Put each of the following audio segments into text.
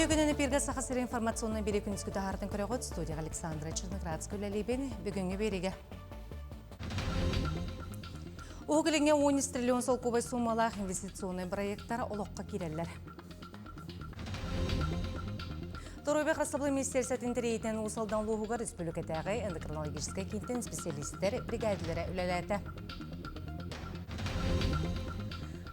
Төгінені берге сақасыр информационный бере күнізгі дағардың көріғыт студия Александра Черноградск өлелейбен бүгінгі береге. Оғылыңа 10 триллион сол көбай сумалақ инвестиционный проекттары олыққа керелер. Торойбек Расаблы министерсетін тірейтен ұсалдан лоғуға республикатағы эндокринологическай кенттен специалисттер бригадилері үлеләді.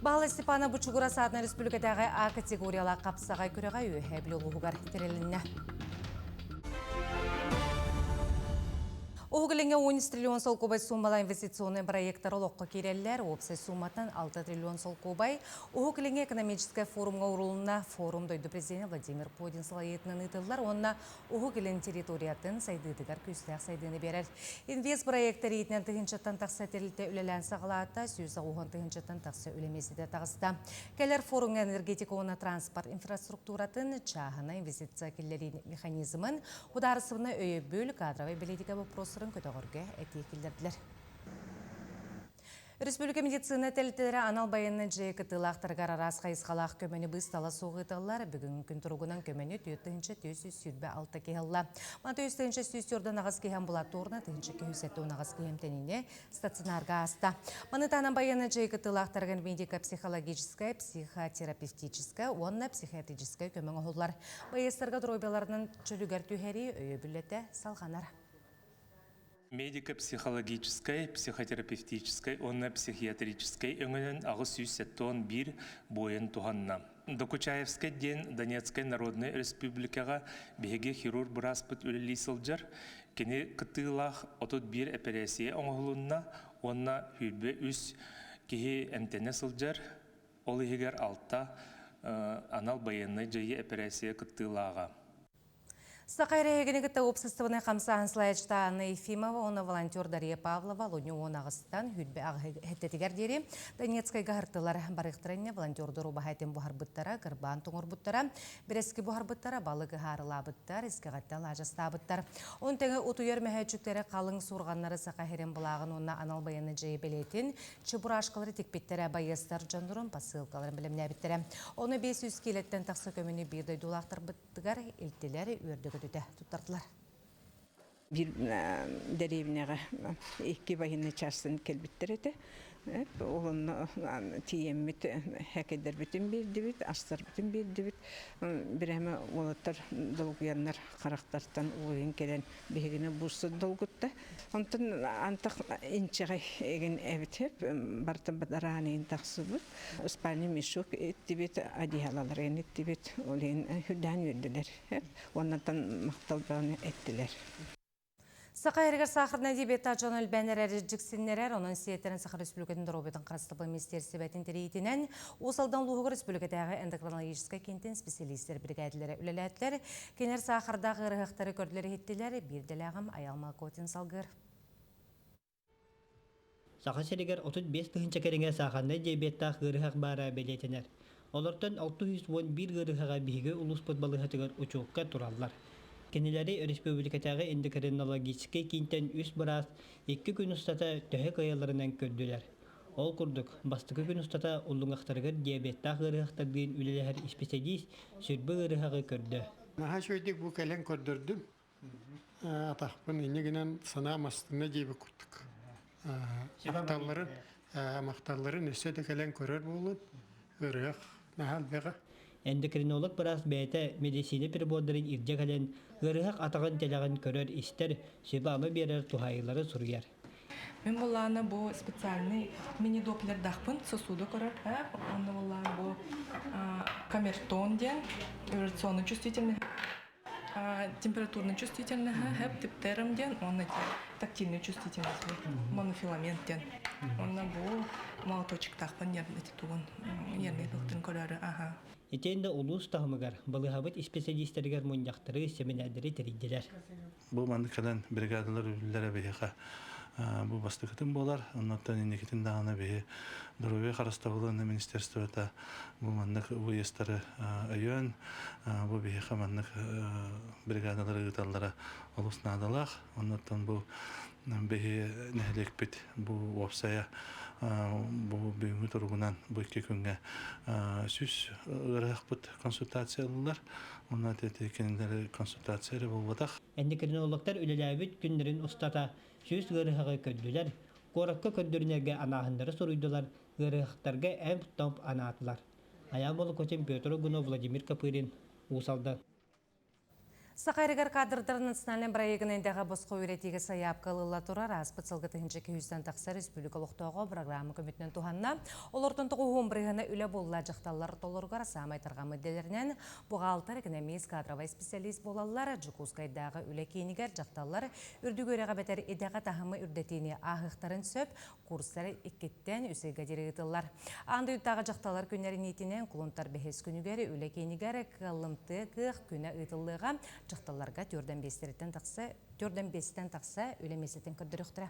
Бағалы Степана Бучугура саатына республикатағы А категориялы қапсағай күреға өйе білі лоғуғар терелінне. Оғылыңа 10 триллион сол көбай суммала инвестиционный проекттар олыққа керелілер. Опсай сумматан 6 триллион сол көбай. Оғылыңа экономическая форумға урылына форум дойды президент Владимир Путин салайетінің ұтылар. Онына оғылың территориятын сайдыдығар көстәқ сайдыны берер. Инвест проекттар етінен тұхыншаттан тақса терілті үлелән сағылата, сүйізі оғын тұхыншаттан тақса үлемесі де тағыста. Кәлер форумға энергетика оны транспорт инфраструктуратын, чағына инвестиция келлерін механизмын, ұдарысывына өйе бөл кадровай билетика вопросы көтіғырге әтекілдерділер. Республика медицина тәлітелері анал байынны жайы кытылақтырғар арас қайысқалақ көмені бұстала соғытылар. Бүгін күн тұрғынан көмені түйеттігінші түйесі сүрбе алты кейілі. Маты өстігінші сүйістерден ағыз кейім бұлат орны түйінші кейісетті он ағыз кейім тәніне стационарға аста. Манытанан байынны жайы кытылақтырған медико-психологическая, психотерапевтическая, онна психиатрическая көмені ғоллар. Байыстарға дробеларының чөлігер түйері өйе бүлеті салғанар. Медико-психологической, психотерапевтической, онна психиатрической өңінен ағыз 171 бойын туғанна. Докучаевский ден Донецкой Народной Республикаға беге хирург бұраспыт өлілі сылжар, кені қытылақ 31 операция оңғылынна, онна хүлбе үс кеге әмтені сылжар, ол егер алта анал байынны жайы операция қытылаға. Сақайра егенегітті опсыстығына қамсағын слайдшта Анна Ефимова, оны волонтер Дарья Павлова, лөне он ағыстан хүлбе әттетігер дері Донецкай ғарықтылар барықтырынне волонтердыру бағайтын бұхарбыттара, ғырбан тұңыр бұттара, бірескі бұхарбыттара, балығы ғарыла бұттар, ескіғаттал ажаста бұттар. Он тәңі ұтуер мәхәтчіктері қалың сұрғанлары Сақайрен бұлағын онына анал байыны жайы білетін, чыбурашқалары текпеттері байыстар жандырын посылқаларын білімне біттері. Оны 500 келеттен тақсы көміні бірдай дулақтар бұттығар елтелері өрдігі tutardılar. Bir derevnəğə iki bayını çarsın kelbittirdi. Onun tiyemmit həkədər bütün bir divit, astar bütün bir divit. Bir həmə olatlar dolguyanlar qaraktardan oyun gelen behigini bursu dolgutda. Ondan antaq inçəğə egin evet hep bartan badarani intaqsı bu. Ispani mişok divit adihalalar yani divit olen hüdan verdiler. Ondan maqtallarını ettiler. Сақайырғар сақырна дебетта Джонал Бәнер әріжіксінлерер, оның сиеттерін Сақыр Республикатын Дробетін қарыстыбы министерсі бәтін тірейтінен, осалдан Луғыр Республикатағы эндокринологическай кенттен специалистер бригадилері үлеләттілер, кенер сақырдағы ғырғақтары көрділері хеттілер, бірделәғым аялма көтін салғыр. Сақыр серігер 35 күхінші кәріңе сақырна дебетта ғырғақ бара бәлетінер. Олардан 611 ғырғаға бігі ұлыс бұтбалығатығыр ұчуққа тұралар. Kendileri Respublika'da endokrinolojik kinten üst biraz 2 gün ustata töhe kayalarından gördüler. Ol kurduk. Bastıkı gün ustata ulun aktarıgır diyabetta gırıqtardığın üleler spesialist sürbü gırıqı gördü. Naha şöydik bu kelen gördürdüm. Ataqpın ineginen sana mastına gibi kurduk. Maqtalların üstü de kelen görür bulun. Gırıq nahal beğa. Endokrinolog biraz bete medisini pribodların irce gelen gırıqaq atağın telağın körür ister şibamı birer tuhayları suruyar. Мен болланы бу специальный мини-доплер дахпын сосуды көрөр. Онда болланы бу камертон ден, вибрационно чувствительный, температурно чувствительный, типтером ден, он тактильный чувствительность, монофиламент ден. Онда бу молоточек дахпын нервный титугун, нервный доктор көрөрү. Etende ulus tahmıgar, balıhabıt spesialistlerger munyaqtırı seminerderi teridiler. Bu mandıkadan brigadalar ülülere behiqa бу бастыкытын болар. Оннан инекитин дагына бе здоровье харастабылыны министерствота бу маннык уестары өйөн бу бе хаманнык бригадалары гыталлара олуснадалах. Оннан бу бе нехлекпит бу опсая бу бүгүнкү тургунан бу 2 күнгө сүз ырахпыт консультациялар. Онна тетекендер консультациялар болбатах. Эндикринологтар үлеләбит күннәрен устата сүз гырыхага көддүләр. Коракка көддүрнәгә анаһындары соруйдылар, гырыхтарга әм томп анатлар. Аябол көчем Петр Гуно Владимир Капырин усалда. Сақайрығар кадрдар национальный проектіндегі босқы өретегі саяпқалыла тұрар аспыт сылғытығыншы күйістен тақса республикалықтағы программа көмітінен туғанна. Олардың тұғы бірігіні үлі болла жақталар толырғар самайтырға мүдделерінен бұғалтар экономист кадровай специалист болалар жүкускайдағы үлі кейінігер жақталар үрдігөреға бәтер едеға тағымы үрдетейіне ағықтарын сөп курстары иккеттен үсейге дерегітілар. Анды үттағы жақталар күнерін етінен құлынтар бәхес күнігері үлі кейінігер қылымты қық күні ұйтылыға жақталарға түрден бестен тақса өлемесетін күрдіріқтірі.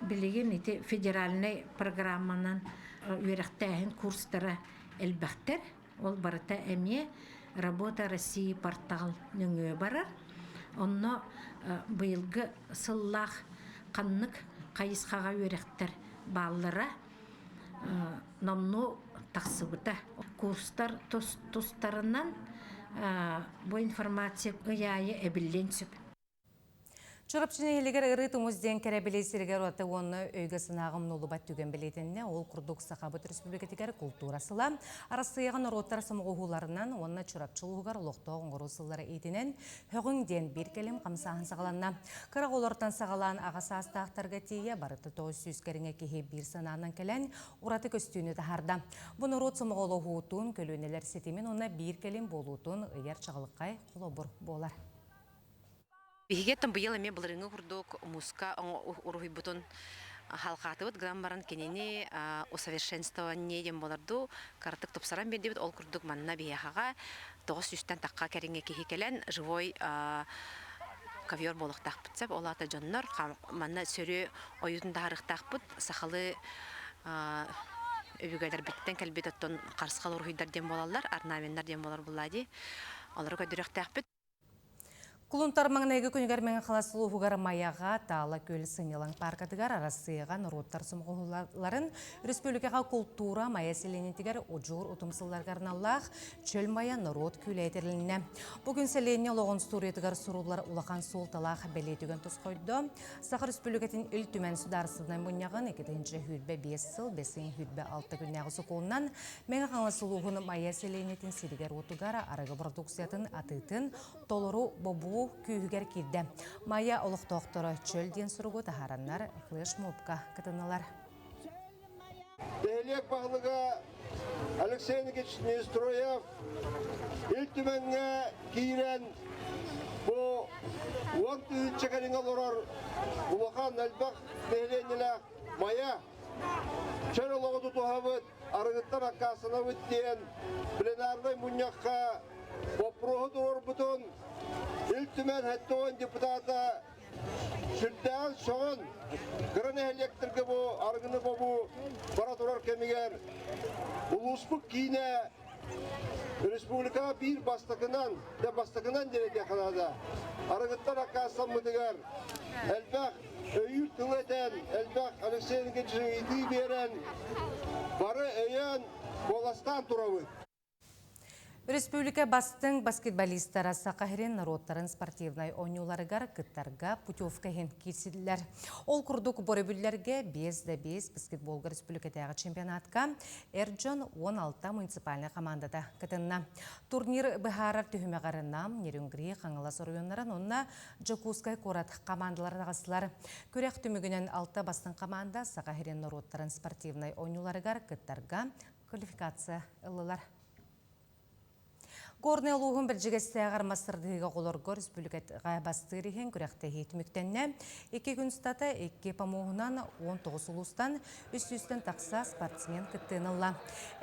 Білеген еті федеральный программанан үйректәйін курстары әлбәқтер. Ол барыта әме Работа России портал нүңі барар. Онны бұйылғы сыллақ қаннық қайысқаға үйректер баллары номну тақсыбыта. Курстар тұстарынан bu информация ұяйы әбілден сөп. Чұрапчыны елігер ұры тұмызден кәрәбелесіргер оты оны өйгі сынағым нолы бат түген білетінне ол күрдік Сақабыт Республикатигер культурасыла. Арасыйған ұроттар самығығуларынан оны чұрапчылығығар ұлықтауын ғырусылары етінен хөғіңден бір келім қамсағын сағаланна. Қырақ олардан сағалан ағасы астақтарға тейе барыты 900 кәріңе кеге бір санағынан кәлән ұраты көстүйіні тахарда. Бұны ұрот самығылығуытын көлөнелер сетемен оны бір келім болуытын ұяр чағылыққай құлобыр болар. Бигеттен быйыл эме былырыңы курдук муска уруй бутун халкатыбыт граммаран кенени усовершенствование дем боларду картык топсаран бердибит ол курдук манна бияхага 900-тен такка керинге кихикелен живой ковер болохтакпыт сеп олата жоннор манна сөрү оютун тарыхтакпыт сахалы өбүгөлөр биттен келбет оттон карскал уруйдар дем болалар орнаменттер дем болар буллади алар көдүрөктакпыт. Кулунтар маңнайғы күнігер мәңі қаласылы ұғығар маяға тала көлі сынелің паркадығар арасыйған ұруттар сұмғыларын республикаға культура мая селенетігер ұжур ұтымсылларға арналлақ чөл мая нұрот көлі әтерлінне. Бүгін селене лоғын стуретігер сұрулар ұлақан сол талақ бәлетіген тұс қойды. Сақыр республикатын үл түмен сударсыздан бұняғын 2-ші хүлбе 5 сыл, 5-ші хүлбе 6 күннәғы сұқуынан мәңі қаласылы ұғын мая селенетін сирігер отығар арығы продукциятын атытын толыру бобу күйігер келді. Майя олық тоқтыры чөлден сұрығы тахараннар флеш-мобқа кытыналар. Дәлек бағылыға Алексей Никитич Нестроев үлтіменге кейрен бұл 10 чекеріңе лорар ұлақан әлбақ дәленілі Майя чөл олығы тұтуғабыд арығыттар аққасына өттен пленардай мұньяққа бопроғы тұрор бұтын Үлтімен әттіуін депутаты сүрдән соғын ғырын әлектерге бұ, арғыны бұ бара тұрар кәмігер ұлыспық кейіне республика бір бастықынан дереде қанады. Арғыттар аққасан мұдығар әлбәқ өйір түлетен, әлбәқ Алексей Никитич'in еті берен бары өйен боластан тұрауы. Республика бастың баскетболисттары Сақахирен народтарын спортивнай ойнуларығар кыттарға путевка хен келсіділер. Ол күрдік боребүллерге 5-5 баскетболғы республикатағы чемпионатқа Эрджон 16 муниципальный командада кытынна. Турнир бұхарар түхімеғарынам Нерюнгри қаңылас орыйонларын онына Джокускай корат командалары тағасылар. Көрек түмігінен 6 бастың команда Сақахирен народтарын спортивнай ойнуларығар кыттарға квалификация ылылар. Горный луғын бір жігестәғар мастырдығы қолорғы республикатға бастырығын күрәқтәгі түміктенне 2 күн стата 2 памуғынан 19 ұлыстан үст-үстін тақса спортсмен күттінілла.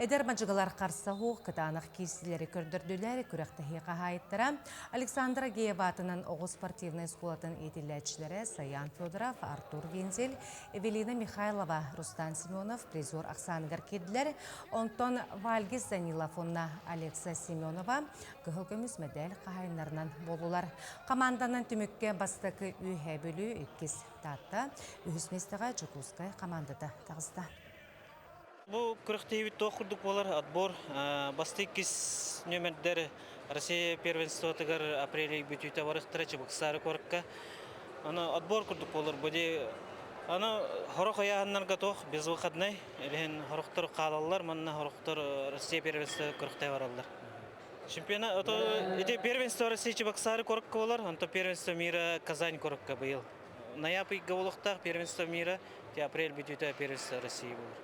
Әдер мажығылар қарса ғуқ кытанық кейсілері көрдірділер күрәқтәгі қағайыттыра Александра Гееватының оғы спортивный скулатын етіләтшілері Саян Федоров, Артур Вензель, Эвелина Михайлова, Рустан Семенов, призор Оксана Гаркеділер, Антон Вальгис Даниловна, Алекса Семенова, Күхілкіміз мәдәл қағайынларынан болулар. Команданын түмікке бастықы үйе бөлі 2 татта, үйісместіға Чукускай командада тағызда. Бұл күріқтейбіт тоқырдық болар отбор. Басты 2 нөмірдері Россия первенствотығыр апрелі бүтүйті барықтыры Чебоксары көрікке. Отбор күрдік болар. Бұде хорық аяғынларға тоқ без выходной. Әліген хорықтыр қалалар, манна хорықтыр Россия первенствоты күріқтай баралар. Чемпионат, это первенство России Чебоксары коротко болар, антон первенство мира Казань коротко был. Ноябрь головлықтақ первенство мира, апрель бүтүйті первенство России болар.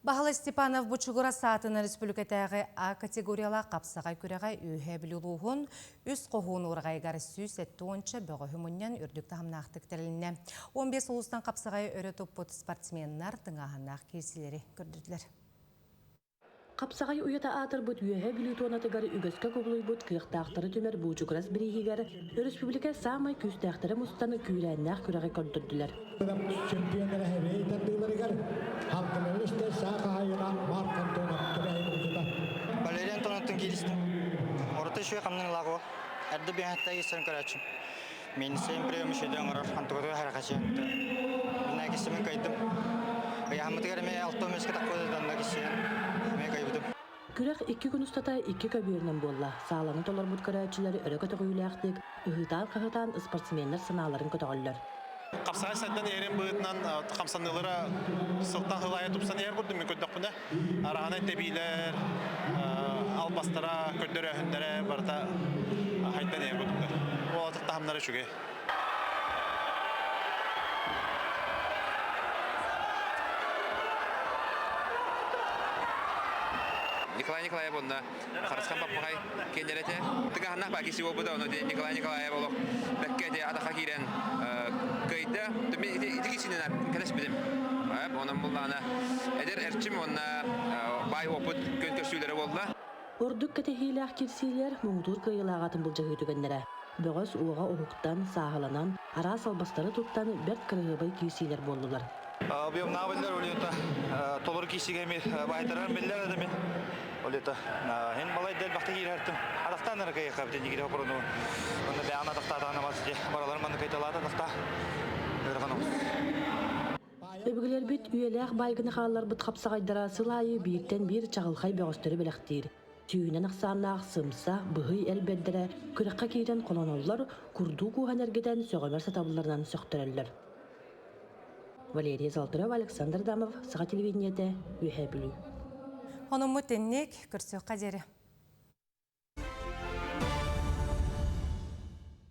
Бағалы Степанов Бучугура саатына республикатағы А категориялы қапсағай күрәғай үйе білулуғын үз қоғуын орғайғар сүйс әтті онча бұғы хүміннен үрдікті хамнақтық тәріліне. 15 ұлыстан қапсағай өрі топпот спортсменнар тыңағанақ кейсілері көрдірділер. Қапсағай уята атыр бұд үйе білі туанатығары үгіскі көбілуй бұд күйіқтақтары түмер бұжуғырас бірейгігері республика самай күстақтары мұстаны күйләннақ күрәғі көрдірділер. Чемпионлары әвей тәнділерігер халқының істе сақа айына марқан тонаттыр әйбілдіда. Валериан тонаттың келістім. Орыты шуе қамның лағуы. Әрді бен әтті естірін көрәтшім. Мен сейін приеміш еден ұрар қантығыды әрқашы. Мен әкесімен қайдым. Яғымытығар мен 6 меске таққойдан әкесімен. Күрәк 2 күн ұстата 2 көберінен болла. Сағаланы толар бұд көрәтшілері өрі көтіғі үләқтік, ұғытан-қығытан спортсменлер сыналарын көтіғылыр. Қапсағай сәттен ерен бұғытынан қамсанылыра сылттан ғылайы тұпсан ер көрдім мен көтіқ бұны. Арағаны тәбейлер, албастара, көддері өндері барыта қайттан ер көрдімдер. Ол атықта хамнары шүге. Николай Николаевна, Харскан Папахай, Кенерете, Тагана Пакиси Обуда, Николай Николаевна, Беккеде, Атахакирен, Кайда, Тикисина, Кадаспидем, Онамулана, Эдер Эрчим, он бай опыт, Кönkösülere болла. Ордук катехилях кирсилер муңдур кыйылагатын бұл жағы түгендері. Бөгөс уға оғуқтан, сағаланан, арас албастары тұттан бәрт кырығыбай кирсилер болдылар. Объем навылдар олета толор кисигеми байтарар беллер адамен олета hen балай дел бахта кирертим адактан ракай кабден дигире борону онда бе ана дакта ана басты баралар маны кайталады дакта өргөнөс Өбүгүлер бит үйелек байгыны халлар бут капсагайдара сылайы бииртен бир чагылхай бөгөстөрү белектир. Түйүнен аксааннаах сымса быгый элбердере күрөккө кийден колоноллор курдуу куганергеден сөгөмөр сатабыларынан сөктөрөллөр. Валерия Золотарева, Александр Дамов, Саха телевидениеде, Үйе білу. Оның мұтеннек күрсі қадері.